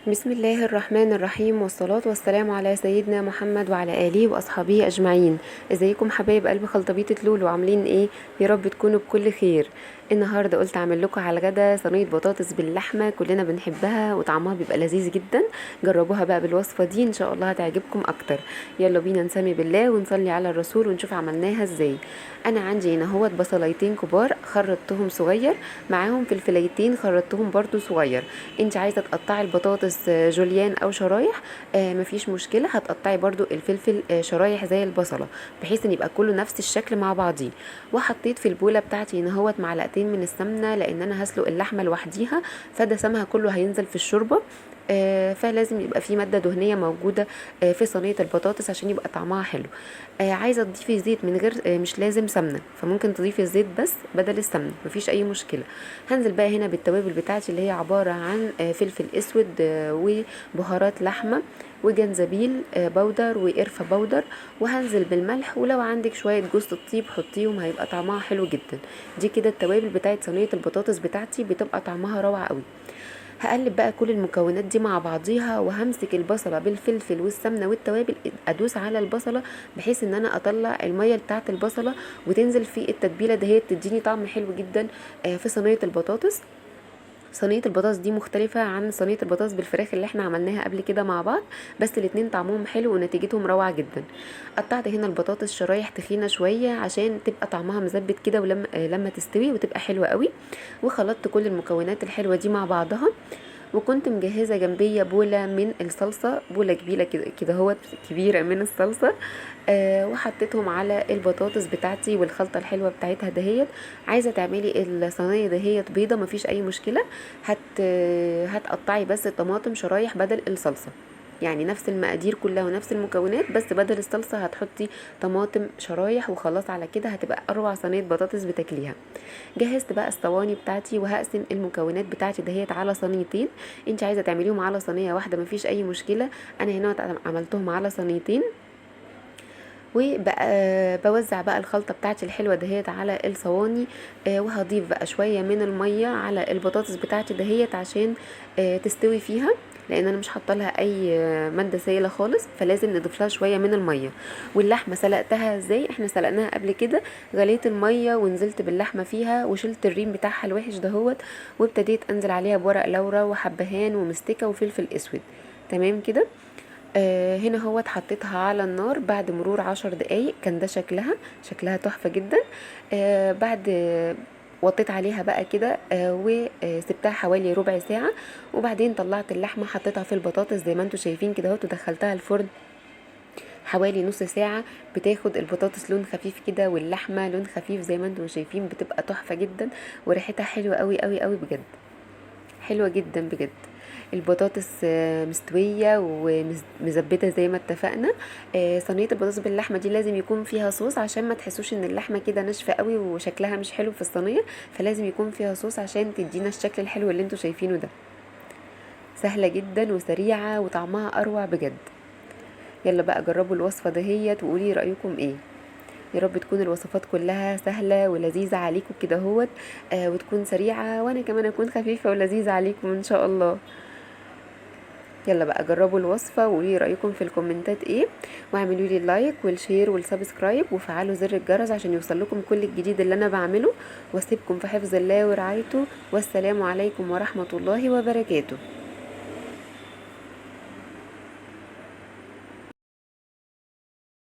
بسم الله الرحمن الرحيم، والصلاة والسلام على سيدنا محمد وعلى آله وأصحابه أجمعين. ازيكم حبايب قلب خلطبيطة لولو؟ عاملين ايه؟ يا رب تكونوا بكل خير. النهارده قلت اعمل لكم على الغدا صينيه بطاطس باللحمه، كلنا بنحبها وطعمها بيبقى لذيذ جدا. جربوها بقى بالوصفه دي، ان شاء الله هتعجبكم اكتر. يلا بينا نسمي بالله ونصلي على الرسول ونشوف عملناها ازاي. انا عندي هنا اهوت بصلايتين كبار خرطتهم صغير، معاهم فلفلايتين خرطتهم برضو صغير. انت عايزه تقطعي البطاطس جوليان او شرايح، مفيش مشكله، هتقطعي برضو الفلفل شرايح زي البصله، بحيث ان يبقى كله نفس الشكل مع بعضيه. وحطيت في البوله بتاعتي هنا اهوت معلقتين من السمنه، لان انا هسلق اللحمه لوحديها، فدسمها كله هينزل في الشوربه. فلازم يبقى في ماده دهنيه موجوده في صينيه البطاطس عشان يبقى طعمها حلو. عايزه تضيفي زيت من غير مش لازم سمنه، فممكن تضيفي الزيت بس بدل السمنه، مفيش اي مشكله. هنزل بقى هنا بالتوابل بتاعتي اللي هي عباره عن فلفل اسود وبهارات لحمه وجنزبيل بودر وقرفه بودر، وهنزل بالملح، ولو عندك شويه جوز الطيب حطيهم، هيبقى طعمها حلو جدا. دي كده التوابل بتاعت صينيه البطاطس بتاعتي، بتبقى طعمها روعه قوي. هقلب بقى كل المكونات دي مع بعضيها، وهمسك البصله بالفلفل والسمنه والتوابل، ادوس على البصله بحيث ان انا اطلع الميه بتاعه البصله وتنزل في التتبيله دهيت، تديني طعم حلو جدا في صينيه البطاطس. صينيه البطاطس دي مختلفه عن صينيه البطاطس بالفراخ اللي احنا عملناها قبل كده مع بعض، بس الاتنين طعمهم حلو ونتيجتهم روعه جدا. قطعت هنا البطاطس شرايح تخينه شويه عشان تبقى طعمها مزبت كده، ولما لما تستوي وتبقى حلوه قوي. وخلطت كل المكونات الحلوه دي مع بعضها، وكنت مجهزه جنبيه بوله من الصلصه، بوله كبيره كده كده هو كبيره من الصلصه. وحطيتهم على البطاطس بتاعتي والخلطه الحلوه بتاعتها دهيت. عايزه تعملي الصينيه دهيت بيضه، مفيش اي مشكله. هتقطعي بس الطماطم شرايح بدل الصلصه، يعني نفس المقادير كلها ونفس المكونات، بس بدل الصلصه هتحطي طماطم شرايح، وخلاص على كده هتبقى اروع صينيه بطاطس بتاكليها. جهزت بقى الصواني بتاعتي، وهقسم المكونات بتاعتي دهيت على صينيتين. انت عايزه تعمليهم على صينيه واحده مفيش اي مشكله، انا هنا عملتهم على صينيتين. وبقى بوزع بقى الخلطه بتاعتي الحلوه دهيت على الصواني. وهضيف بقى شويه من الميه على البطاطس بتاعتي دهيت عشان تستوي فيها، لان انا مش حاطه لها اي ماده سائله خالص، فلازم نضيف لها شويه من الميه. واللحمه سلقتها ازاي؟ احنا سلقناها قبل كده، غليت الميه ونزلت باللحمه فيها وشلت الريم بتاعها الوحش دهوت، وابتديت انزل عليها بورق لورا وحبهان ومستكه وفلفل اسود. تمام كده. هنا هو حطيتها على النار بعد مرور 10 دقايق، كان ده شكلها تحفة جدا. بعد وطيت عليها بقى كده وسبتها حوالي ربع ساعة، وبعدين طلعت اللحمة حطيتها في البطاطس زي ما انتوا شايفين كده اهوت، ودخلتها الفرن حوالي نص ساعة. بتاخد البطاطس لون خفيف كده واللحمة لون خفيف زي ما انتم شايفين، بتبقى تحفة جدا وريحتها حلوة قوي قوي قوي بجد، حلوة جدا بجد. البطاطس مستوية ومزبتة زي ما اتفقنا. صينية البطاطس باللحمة دي لازم يكون فيها صوص، عشان ما تحسوش ان اللحمة كده ناشفة قوي وشكلها مش حلو في الصينية، فلازم يكون فيها صوص عشان تدينا الشكل الحلو اللي انتوا شايفينه ده. سهلة جدا وسريعة وطعمها اروع بجد. يلا بقى جربوا الوصفة دهيت وقولي رأيكم ايه. يا رب تكون الوصفات كلها سهلة ولذيذة عليكم كده هوت، وتكون سريعة، وانا كمان اكون خفيفة ولذيذة عليكم ان شاء الله. يلا بقى جربوا الوصفة وقولي رأيكم في الكومنتات ايه، واعملوا لي اللايك والشير والسبسكرايب وفعلوا زر الجرس عشان يوصل لكم كل الجديد اللي انا بعمله. واسيبكم في حفظ الله ورعايته، والسلام عليكم ورحمة الله وبركاته.